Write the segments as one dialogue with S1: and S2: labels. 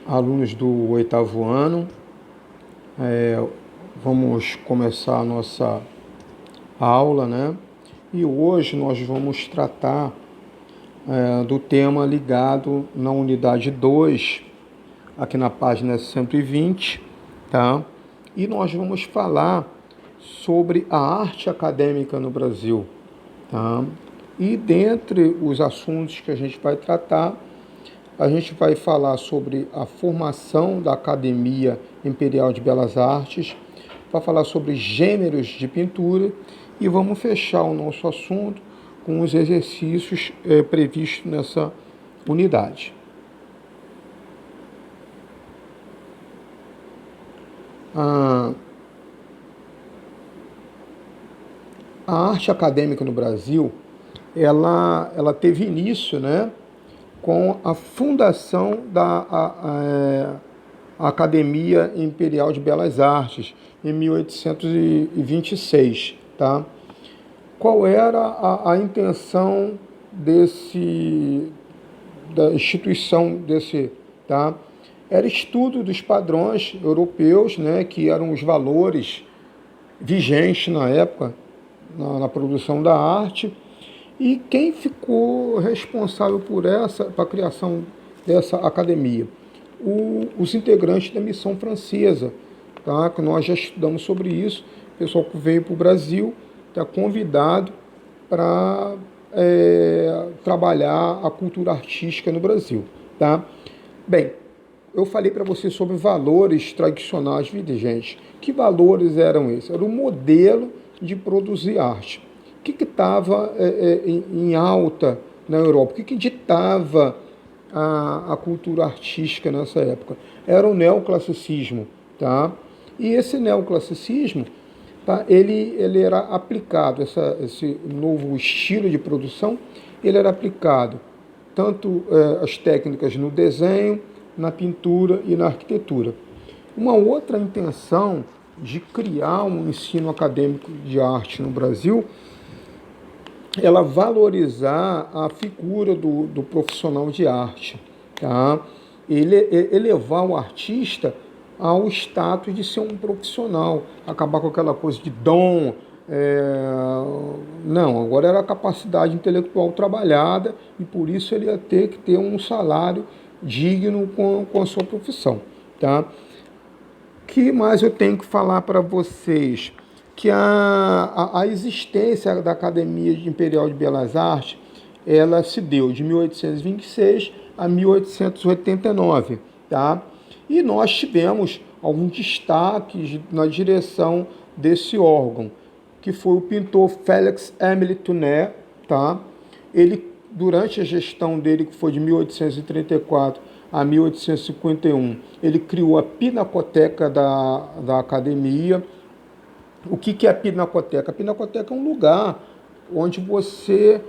S1: alunos do oitavo ano. Vamos começar a nossa aula, né? E hoje nós vamos tratar do tema ligado na unidade 2, aqui na página 120, tá? E nós vamos falar sobre a arte acadêmica no Brasil, tá? E dentre os assuntos que a gente vai tratar, a gente vai falar sobre a formação da Academia Imperial de Belas Artes, vai falar sobre gêneros de pintura e vamos fechar o nosso assunto com os exercícios previstos nessa unidade. A arte acadêmica no Brasil, ela teve início, né, com a fundação da Academia Imperial de Belas Artes, em 1826, tá? Qual era a intenção da instituição desse, tá? Era estudo dos padrões europeus, né, que eram os valores vigentes na época, na produção da arte. E quem ficou responsável para a criação dessa academia? Os integrantes da missão francesa, tá? Que nós já estudamos sobre isso. O pessoal que veio para o Brasil está convidado para trabalhar a cultura artística no Brasil, tá? Bem, eu falei para você sobre valores tradicionais vigentes. Que valores eram esses? Era o modelo de produzir arte. O que estava em alta na Europa? O que ditava a cultura artística nessa época? Era o neoclassicismo, tá? E esse neoclassicismo, tá, ele era aplicado, esse novo estilo de produção, ele era aplicado tanto as técnicas no desenho, na pintura e na arquitetura. Uma outra intenção de criar um ensino acadêmico de arte no Brasil, ela valorizar a figura do profissional de arte, tá? Elevar o artista ao status de ser um profissional, acabar com aquela coisa de dom. Não, agora era a capacidade intelectual trabalhada e por isso ele ia ter que ter um salário digno com a sua profissão, tá? Que mais eu tenho que falar para vocês? Que a existência da Academia Imperial de Belas Artes, ela se deu de 1826 a 1889, tá? E nós tivemos alguns destaques na direção desse órgão, que foi o pintor Félix Émile Tounet, tá? Ele, durante a gestão dele, que foi de 1834 a 1851, ele criou a Pinacoteca da Academia. O que é a Pinacoteca? A Pinacoteca é um lugar onde você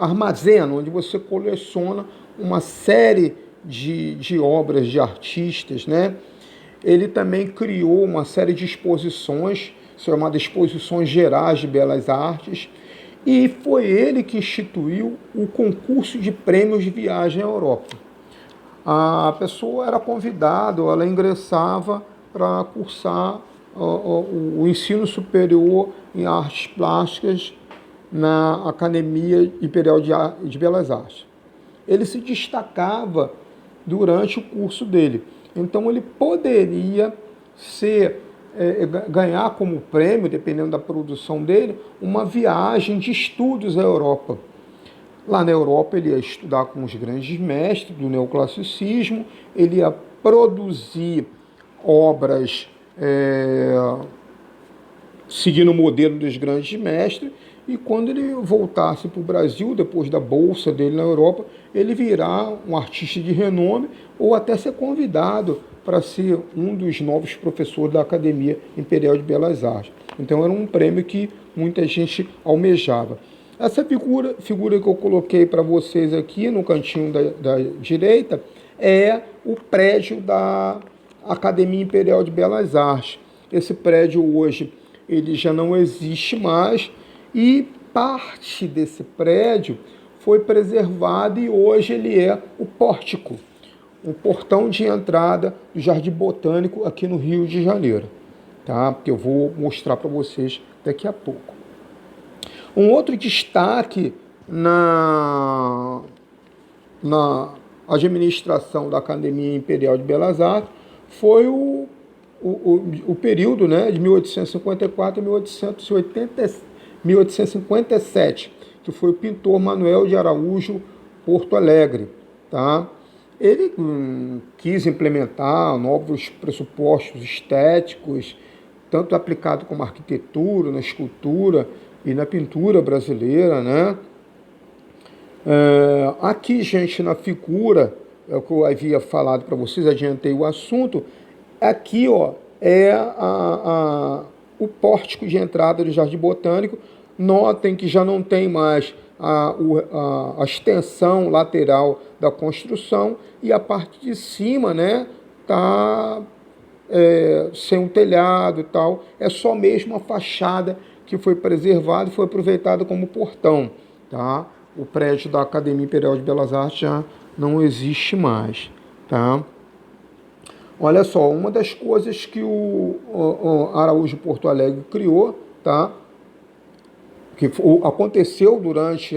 S1: armazena, onde você coleciona uma série de obras de artistas, né? Ele também criou uma série de exposições, chamadas Exposições Gerais de Belas Artes, e foi ele que instituiu o concurso de prêmios de viagem à Europa. A pessoa era convidada, ela ingressava para cursar o ensino superior em artes plásticas na Academia Imperial de Belas Artes. Ele se destacava durante o curso dele. Então ele poderia ganhar como prêmio, dependendo da produção dele, uma viagem de estudos à Europa. Lá na Europa ele ia estudar com os grandes mestres do neoclassicismo, ele ia produzir obras seguindo o modelo dos grandes mestres, e quando ele voltasse para o Brasil, depois da bolsa dele na Europa, ele virá um artista de renome ou até ser convidado para ser um dos novos professores da Academia Imperial de Belas Artes. Então era um prêmio que muita gente almejava. Essa figura que eu coloquei para vocês aqui no cantinho da direita é o prédio da Academia Imperial de Belas Artes. Esse prédio hoje ele já não existe mais e parte desse prédio foi preservado e hoje ele é o pórtico. um portão de entrada do Jardim Botânico aqui no Rio de Janeiro, tá? Que eu vou mostrar para vocês daqui a pouco. Um outro destaque na administração da Academia Imperial de Belas Artes foi o período, né, de 1854 a 1857, que foi o pintor Manuel de Araújo Porto Alegre. Tá? Ele quis implementar novos pressupostos estéticos, tanto aplicado como arquitetura, na escultura e na pintura brasileira, né? Aqui, gente, na figura, é o que eu havia falado para vocês, adiantei o assunto. Aqui, ó, é o pórtico de entrada do Jardim Botânico. Notem que já não tem mais a extensão lateral da construção e a parte de cima, né, tá sem um telhado e tal. É só mesmo a fachada que foi preservada e foi aproveitada como portão, tá? O prédio da Academia Imperial de Belas Artes já não existe mais, tá? Olha só, uma das coisas que o Araújo Porto Alegre criou, tá? Que aconteceu durante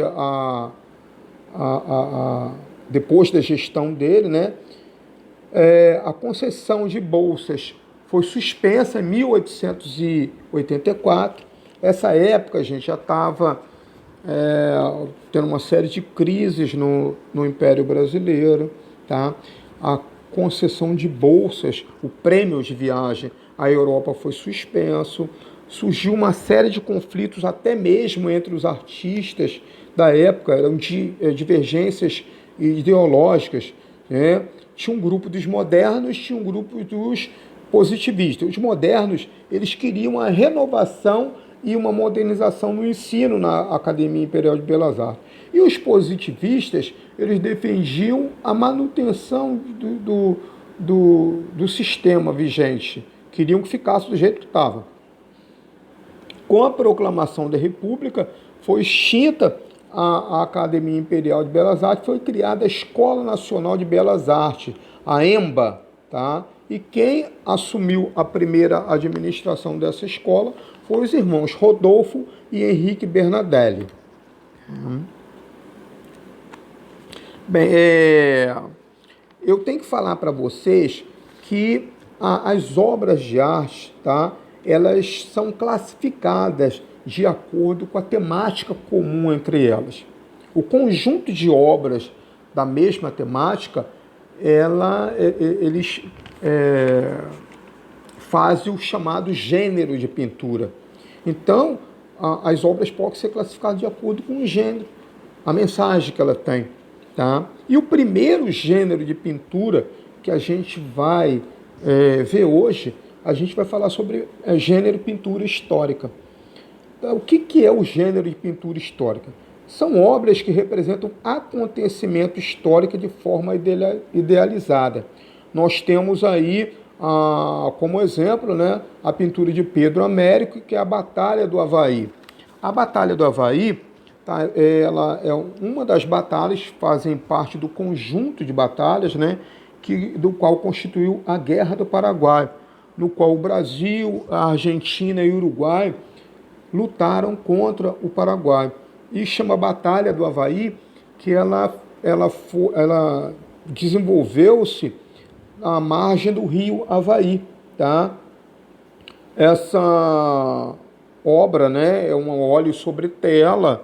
S1: depois da gestão dele, né? A concessão de bolsas foi suspensa em 1884. Essa época, gente, já estava tendo uma série de crises no Império Brasileiro, tá? A concessão de bolsas, o prêmio de viagem à Europa foi suspenso. Surgiu uma série de conflitos, até mesmo entre os artistas da época, eram divergências ideológicas, né? Tinha um grupo dos modernos, tinha um grupo dos positivistas. Os modernos, eles queriam a renovação e uma modernização no ensino na Academia Imperial de Belas Artes. E os positivistas, eles defendiam a manutenção do sistema vigente, queriam que ficasse do jeito que estava. Com a proclamação da República, foi extinta a Academia Imperial de Belas Artes, foi criada a Escola Nacional de Belas Artes, a EMBA, tá? E quem assumiu a primeira administração dessa escola foram os irmãos Rodolfo e Henrique Bernadelli. Bem, eu tenho que falar para vocês que as obras de arte, tá? Elas são classificadas de acordo com a temática comum entre elas. O conjunto de obras da mesma temática, eles fazem o chamado gênero de pintura. Então, as obras podem ser classificadas de acordo com o gênero, a mensagem que ela tem. Tá? E o primeiro gênero de pintura que a gente vai ver hoje, a gente vai falar sobre gênero pintura histórica. O que é o gênero de pintura histórica? São obras que representam acontecimento histórico de forma idealizada. Nós temos aí, como exemplo, né, a pintura de Pedro Américo, que é a Batalha do Avaí. A Batalha do Avaí, tá, ela é uma das batalhas, fazem parte do conjunto de batalhas, né, do qual constituiu a Guerra do Paraguai, no qual o Brasil, a Argentina e o Uruguai lutaram contra o Paraguai. E chama Batalha do Avaí, que ela desenvolveu-se à margem do rio Avaí. Tá? Essa obra, né, é um óleo sobre tela,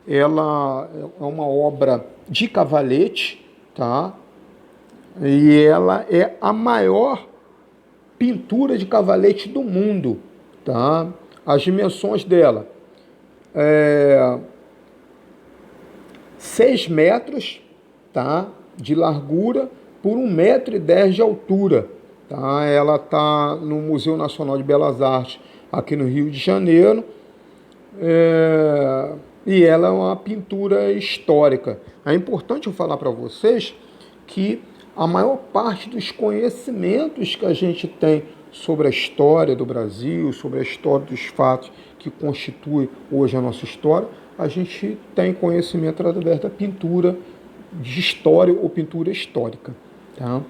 S1: ela é uma obra de cavalete, tá? E ela é a maior pintura de cavalete do mundo, tá? As dimensões dela 6 metros, tá, de largura por 1,10 m de altura. Tá? Ela está no Museu Nacional de Belas Artes, aqui no Rio de Janeiro, e ela é uma pintura histórica. É importante eu falar para vocês que a maior parte dos conhecimentos que a gente tem sobre a história do Brasil, sobre a história dos fatos que constituem hoje a nossa história, a gente tem conhecimento através da pintura de história ou pintura histórica. tá?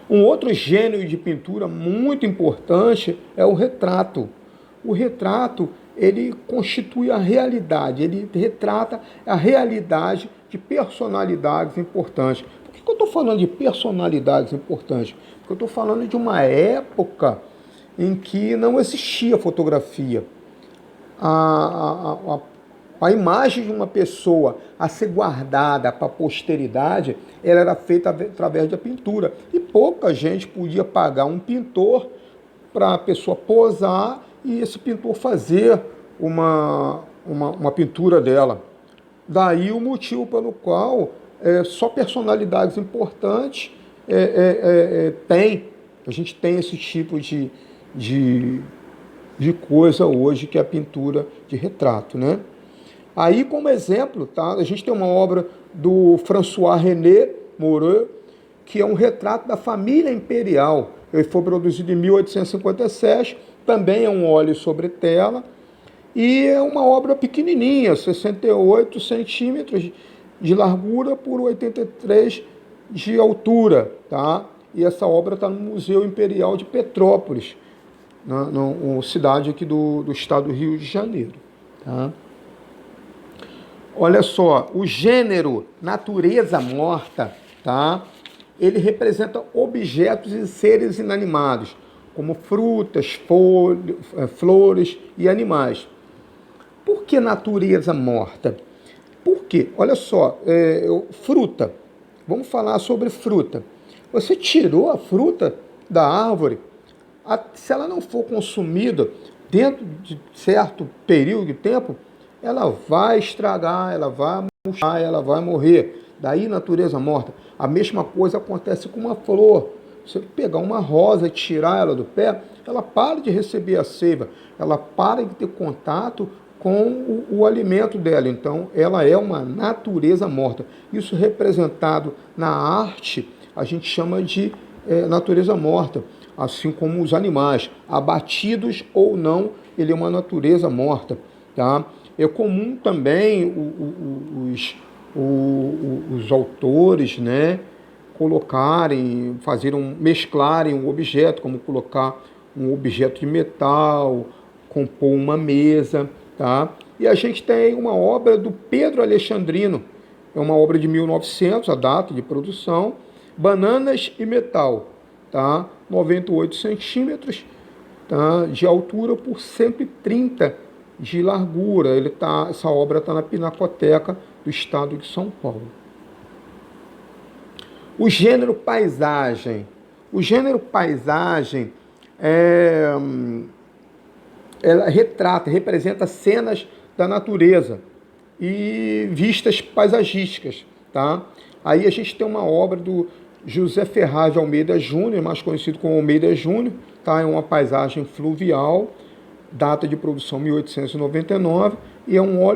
S1: Um outro gênero de pintura muito importante é o retrato. O retrato, ele constitui a realidade, ele retrata a realidade de personalidades importantes. Por que eu estou falando de personalidades importantes? Porque eu estou falando de uma época em que não existia fotografia. A imagem de uma pessoa a ser guardada para a posteridade, ela era feita através da pintura. E pouca gente podia pagar um pintor para a pessoa posar e esse pintor fazer uma pintura dela. Daí o motivo pelo qual só personalidades importantes a gente tem esse tipo de, de coisa hoje, que é a pintura de retrato, né? Aí, como exemplo, tá, a gente tem uma obra do François René Moreau, que é um retrato da família imperial. Ele foi produzido em 1857, também é um óleo sobre tela, e é uma obra pequenininha, 68 centímetros de largura por 83 de altura, tá? E essa obra está no Museu Imperial de Petrópolis, na cidade aqui do estado do Rio de Janeiro, tá? Olha só, o gênero natureza morta, tá? Ele representa objetos e seres inanimados, como frutas, flores e animais. Por que natureza morta? Por quê? Olha só, fruta. Vamos falar sobre fruta. Você tirou a fruta da árvore, se ela não for consumida dentro de certo período de tempo, ela vai estragar, ela vai murchar, ela vai morrer. Daí natureza morta. A mesma coisa acontece com uma flor. Você pegar uma rosa e tirar ela do pé, ela para de receber a seiva, ela para de ter contato com o alimento dela. Então, ela é uma natureza morta. Isso representado na arte, a gente chama de natureza morta. Assim como os animais, abatidos ou não, ele é uma natureza morta, tá? É comum também os autores, né, mesclarem um objeto, como colocar um objeto de metal, compor uma mesa, tá? E a gente tem uma obra do Pedro Alexandrino, é uma obra de 1900, a data de produção, Bananas e Metal, tá? 98 centímetros, tá? De altura por 130 de largura. Essa obra está na Pinacoteca do estado de São Paulo. O gênero paisagem. O gênero paisagem ela representa cenas da natureza e vistas paisagísticas, tá? Aí a gente tem uma obra do José Ferraz de Almeida Júnior, mais conhecido como Almeida Júnior, tá? É uma paisagem fluvial, data de produção 1899, e é um óleo